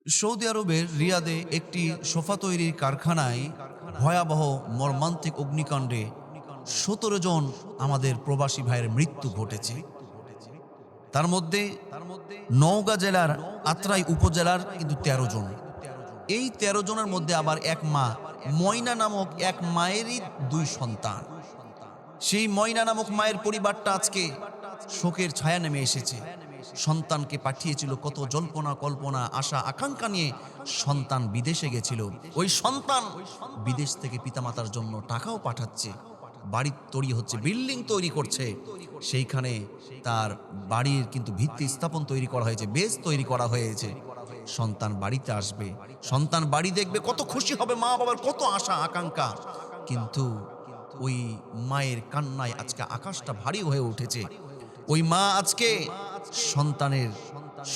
Saudi আরবের রিয়াদে একটি sofa তৈরির কারখানায় ভয়াবহ মর্মান্তিক অগ্নিকাণ্ডে ১৭ জন আমাদের প্রবাসী ভাইয়ের মৃত্যু ঘটেছে। তার মধ্যে নওগাঁ জেলার আত্রাই উপজেলার কিন্তু ১৩ জন। এই ১৩ জনের মধ্যে আবার এক মা, ময়না নামক এক মায়েরই ২ সন্তান। সেই ময়না নামক মায়ের পরিবারটা আজকে শোকের ছায়া নেমে এসেছে। সন্তানকে পাঠিয়েছিল কত জল্পনা কল্পনা আশা আকাঙ্ক্ষা নিয়ে। সন্তান বিদেশে গেছিল, ওই সন্তান বিদেশ থেকে পিতামাতার জন্য টাকাও পাঠাচ্ছে, বাড়ি তৈরি হচ্ছে, বিল্ডিং তৈরি করছে। সেইখানে তার বাড়ির কিন্তু ভিত্তি স্থাপন তৈরি করা হয়েছে, বেস তৈরি করা হয়েছে। সন্তান বাড়িতে আসবে, সন্তান বাড়ি দেখবে, কত খুশি হবে, মা বাবার কত আশা আকাঙ্ক্ষা। কিন্তু ওই মায়ের কান্নায় আজকে আকাশটা ভারী হয়ে উঠেছে। ওই মা আজকে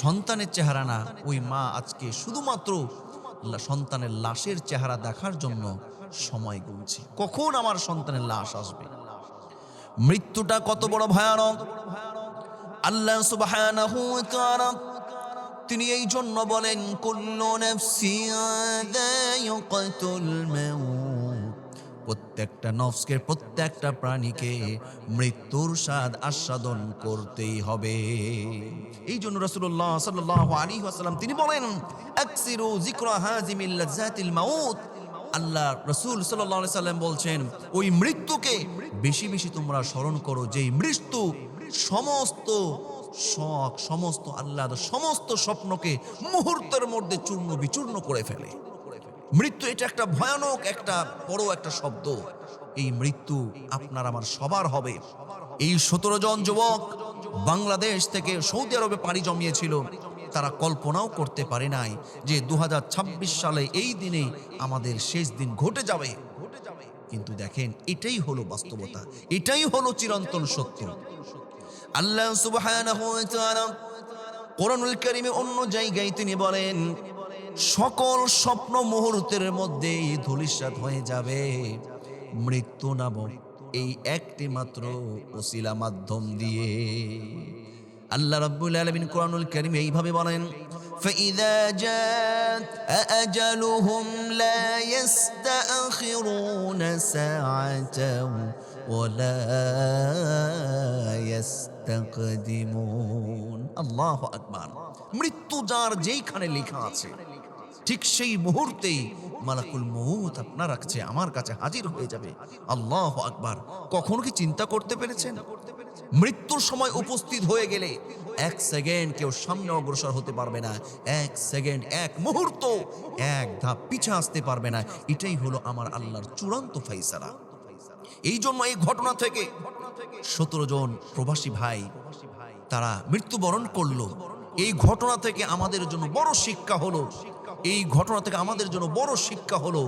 সন্তানের চেহারা না, ওই মা আজকে শুধুমাত্র সন্তানের লাশের চেহারা দেখার জন্য সময় গুনছে, কখন আমার সন্তানের লাশ আসবে। মৃত্যুটা কত বড় ভয়ানক! আল্লাহ সুবহানাহু ওয়া তাআলা তিনি এই জন্য বলেন, কুল্লু নাফসিন যায়িকাতুল মাউত, প্রত্যেকটা নফসকে, প্রত্যেকটা প্রাণীকে মৃত্যুর স্বাদ আস্বাদন করতেই হবে। এই জন্য রাসূলুল্লাহ সাল্লাল্লাহু আলাইহি ওয়াসাল্লাম তিনি বলেন, আকসিরু যিকরা হাযিমিল লাযাতিল মাউত। আল্লাহ রাসূল সাল্লাল্লাহু আলাইহি সাল্লাম বলছেন, ওই মৃত্যুকে বেশি বেশি তোমরা স্মরণ করো, যেই মৃত্যু সমস্ত শখ, সমস্ত আহ্লাদ, সমস্ত স্বপ্নকে মুহূর্তের মধ্যে চূর্ণ বিচূর্ণ করে ফেলে। মৃত্যু এটা একটা ভয়ানক, একটা বড় একটা শব্দ। এই মৃত্যু আপনার আমার সবার হবে। এই ১৭ জন যুবক বাংলাদেশ থেকে সৌদি আরবে পাড়ি জমিয়েছিল। তারা কল্পনাও করতে পারে নাই যে ২০২৬ সালে এই দিনে আমাদের শেষ দিন ঘটে যাবে। কিন্তু দেখেন, এটাই হলো বাস্তবতা, এটাই হলো চিরন্তন সত্য। আল্লাহ সুবহানাহু ওয়া তাআলা কোরআনুল কারীমে অন্য জায়গায় তিনি বলেন, সকল স্বপ্ন মুহূর্তের মধ্যেই ধূলিসাৎ হয়ে যাবে, মৃত্যু নামক এই একটি মাত্র ওসিলা মাধ্যম দিয়ে। আল্লাহ রাব্বুল আলামিন কোরআনুল কারীমে এইভাবে বলেন, ফাইযা জাত আজালুহুম লা ইস্তাখিরুনা সাআতাও ওয়ালা ইস্তাকদিমুন। আল্লাহু আকবার! মৃত্যু যার যেইখানে লেখা আছে, ঠিক সেই মুহূর্তেই মালাকুল মউত আপনার কাছে, আমার কাছে হাজির হয়ে যাবে। আল্লাহু আকবার! কখনো কি চিন্তা করতে পেরেছেন, মৃত্যুর সময় উপস্থিত হয়ে গেলে ১ সেকেন্ড কেউ সামনে অগ্রসর হতে পারবে না, ১ সেকেন্ড, ১ মুহূর্ত, ১ ধাপ পিছে আসতে পারবে না। এটাই হলো আমার আল্লাহর চূড়ান্ত ফায়সালা। এই জন্য এই ঘটনা থেকে ১৭ জন প্রবাসী ভাই তারা মৃত্যুবরণ করলো। এই ঘটনা থেকে আমাদের জন্য বড় শিক্ষা হলো, এই ঘটনা থেকে আমাদের জন্য বড় শিক্ষা হলো,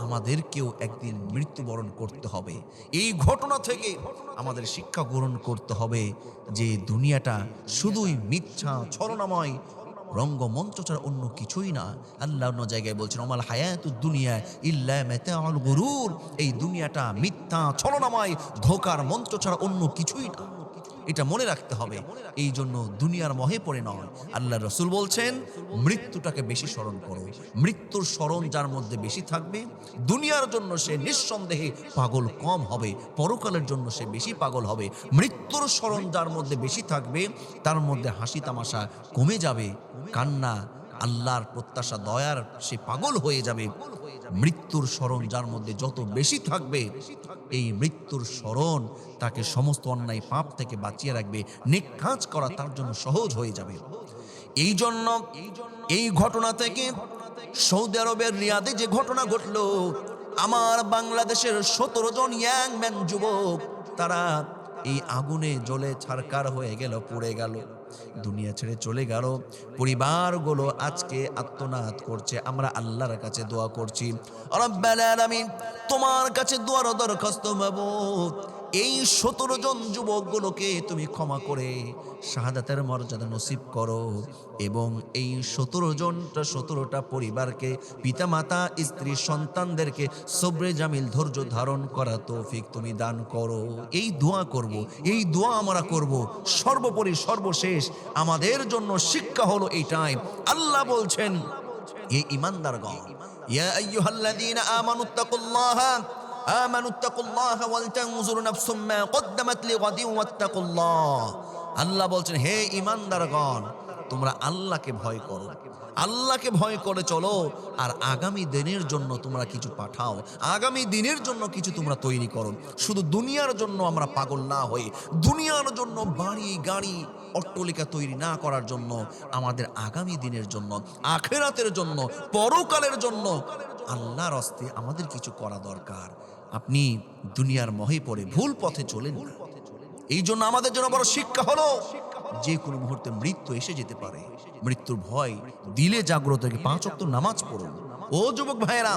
আমাদেরকেও একদিন মৃত্যুবরণ করতে হবে। এই ঘটনা থেকে আমাদের শিক্ষা গ্রহণ করতে হবে যে দুনিয়াটা শুধুই মিথ্যা ছলনাময় রঙ্গমঞ্চ ছাড়া অন্য কিছুই না। আল্লাহ অন্য জায়গায় বলছেন, ওমাল হায়াতুদ দুনিয়া ইল্লা মাতাউল গুরুর। এই দুনিয়াটা মিথ্যা ছলনাময় ধোঁকার মঞ্চ ছাড়া অন্য কিছুই না, এটা মনে রাখতে হবে। এই জন্য দুনিয়ার মোহে পড়ে নয়, আল্লাহ রাসূল বলছেন, মৃত্যুটাকে বেশি স্মরণ করো। মৃত্যুর স্মরণ যার মধ্যে বেশি থাকবে, দুনিয়ার জন্য সে নিঃসন্দেহে পাগল কম হবে, পরকালের জন্য সে বেশি পাগল হবে। মৃত্যুর স্মরণ যার মধ্যে বেশি থাকবে, তার মধ্যে হাসি তামাশা কমে যাবে, কান্না, আল্লাহর প্রত্যাশা, দয়ার সে পাগল হয়ে যাবে। মৃত্যুর স্মরণ যার মধ্যে যত বেশি থাকবে, এই মৃত্যুর স্মরণ তাকে সমস্ত অন্যায় পাপ থেকে বাঁচিয়ে রাখবে, নেক কাজ করা তার জন্য সহজ হয়ে যাবে। এই জন্য এই ঘটনা থেকে, সৌদি আরবের রিয়াদে যে ঘটনা ঘটলো, আমার বাংলাদেশের ১৭ জন ইয়াং ম্যান যুবক, তারা এই আগুনে জ্বলে ছারকার হয়ে গেল, পুড়ে গেল, দুনিয়া ছেড়ে চলে গেল। পরিবারগুলো আজকে আত্মনাদ করছে। আমরা আল্লাহর কাছে দোয়া করছি, রব্বুল আলামিন তোমার কাছে দোয়ার দরখাস্ত মাবুদ, এই ১৭ জন যুবকগুলোকে তুমি ক্ষমা করে শাহাদাতের মর্যাদা নসিব করো, এবং এই ১৭টা পরিবারকে, পিতামাতা, স্ত্রী, সন্তানদেরকে সবরে জামিল, ধৈর্য ধারণ করা তৌফিক তুমি দান করো। এই দোয়া করব, এই দোয়া আমরা করব। সর্বোপরি সর্বশেষ আমাদের জন্য শিক্ষা হলো এইটাই, আল্লাহ বলছেন, এ ঈমানদারগণ, ইয়া আইয়ুহাল্লাযীনা আমানুত্তাকুল্লাহা ওয়াল তানজুর নাফসুম মা কদ্দামাত লিগাদিন ওয়াত্তাকুল্লাহ। আল্লাহ বলছেন, হে ঈমানদারগণ, তোমরা আল্লাহকে ভয় করো, আল্লাহকে ভয় করে চলো, আর আগামী দিনের জন্য তোমরা কিছু পাঠাও, আগামী দিনের জন্য কিছু তোমরা তৈরি করো। শুধু দুনিয়ার জন্য আমরা পাগল না হয়ে, দুনিয়ার জন্য বাড়ি গাড়ি অট্টালিকা তৈরি না করার জন্য, আমাদের আগামী দিনের জন্য, আখিরাতের জন্য, পরকালের জন্য আল্লাহর হস্তে আমাদের কিছু করা দরকার। আপনি দুনিয়ার মোহে পড়ে ভুল পথে চলেন না। এই জন্য আমাদের জন্য বড় শিক্ষা হলো, যে কোনো মুহূর্তে মৃত্যু এসে যেতে পারে। মৃত্যুর ভয় দিলে জাগ্রত থেকে 5 ওয়াক্ত নামাজ পড়ুন। ও যুবক ভাইয়েরা,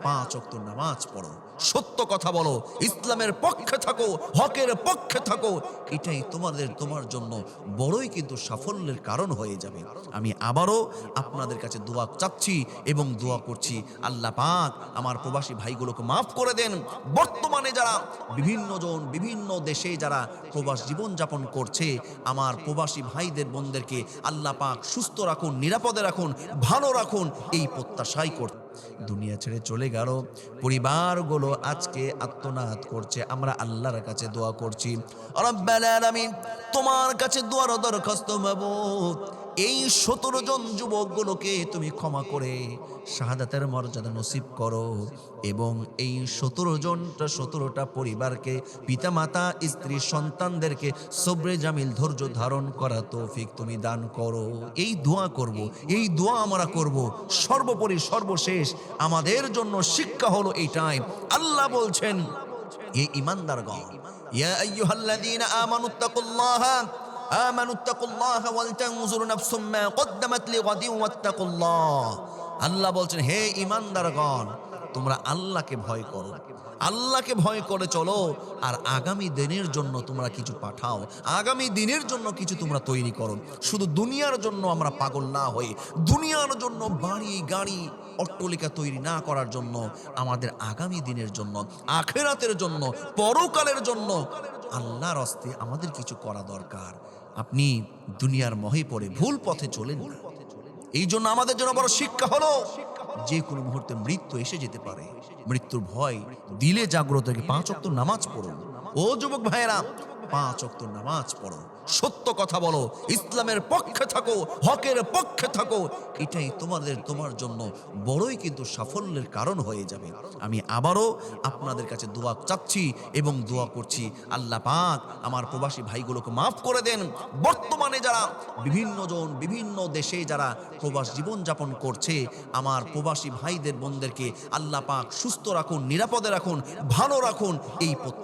5 ওয়াক্ত নামাজ পড়ো, সত্য কথা বলো, ইসলামের পক্ষে থাকো, হকের পক্ষে থাকো। এটাই তোমার জন্য বড়ই কিন্তু সাফল্যের কারণ হয়ে যাবে। আমি আবারও আপনাদের কাছে দোয়া চাচ্ছি এবং দোয়া করছি, আল্লাহ পাক আমার প্রবাসী ভাইগুলোকে মাফ করে দেন। বর্তমানে যারা বিভিন্ন দেশে যারা প্রবাস জীবন যাপন করছে, আমার প্রবাসী ভাইদের বোনদেরকে আল্লাহ পাক সুস্থ রাখুন, নিরাপদে রাখুন, ভালো রাখুন, এই প্রত্যাশাই করতে। দুনিয়া ছেড়ে চলে গেল পরিবারগুলো আজকে আত্মনাদ করছে। আমরা আল্লাহর কাছে দোয়া করছি, রব্বাল আলামিন, তোমার কাছে দোয়ার দরখাস্ত মাবুদ, এই 17 জন যুবকগুলোকে তুমি ক্ষমা করে শাহাদাতের মর্যাদা নসিব করো, এবং এই 17টা পরিবারকে, পিতামাতা, স্ত্রী, সন্তানদেরকে সবরে জামিল, ধৈর্য ধারণ করা তৌফিক তুমি দান করো। এই দোয়া করব, এই দোয়া আমরা করব। সর্বোপরি সর্বশেষ আমাদের জন্য শিক্ষা হলো এইটাই, আল্লাহ বলছেন, এ ঈমানদারগণ, ইয়া আইয়ুহাল্লাযীনা আমানুত্তাকুল্লাহা ওয়াল তানজুর নাফসুম মা কদ্দামাত লিগাদিন ওয়াত্তাকুল্লাহ। আল্লাহ বলছেন, হে ঈমানদারগণ, তোমরা আল্লাহকে ভয় করো, আল্লাহকে ভয় করে চলো, আর আগামী দিনের জন্য তোমরা কিছু পাঠাও, আগামী দিনের জন্য কিছু তোমরা তৈরি করো। শুধু দুনিয়ার জন্য আমরা পাগল না হয়ে, দুনিয়ার জন্য বাড়ি গাড়ি অট্টালিকা তৈরি না করার জন্য, আমাদের আগামী দিনের জন্য, আখিরাতের জন্য, পরকালের জন্য আল্লাহর হস্তে আমাদের কিছু করা দরকার। আপনি দুনিয়ার মোহে পড়ে ভুল পথে চলেন না। এই জন্য আমাদের জন্য বড় শিক্ষা হলো, যে কোনো মুহূর্তে মৃত্যু এসে যেতে পারে। মৃত্যুর ভয় দিলে জাগ্রত থেকে 5 ওয়াক্ত নামাজ পড়ুন। ও যুবক ভাইয়েরা, 5 ওয়াক্ত নামাজ পড়ো, সত্য কথা বলো, ইসলামের পক্ষে থাকো, হকের পক্ষে থাকো। এটাই তোমার জন্য বড়ই কিন্তু সাফল্যের কারণ হয়ে যাবে। আমি আবারও আপনাদের কাছে দোয়া চাচ্ছি এবং দোয়া করছি, আল্লাহ পাক আমার প্রবাসী ভাইগুলোকে মাফ করে দেন। বর্তমানে যারা বিভিন্ন দেশে যারা প্রবাস জীবন যাপন করছে, আমার প্রবাসী ভাইদের বোনদেরকে আল্লাহ পাক সুস্থ রাখুন, নিরাপদে রাখুন, ভালো রাখুন, এই প্রত্যাশা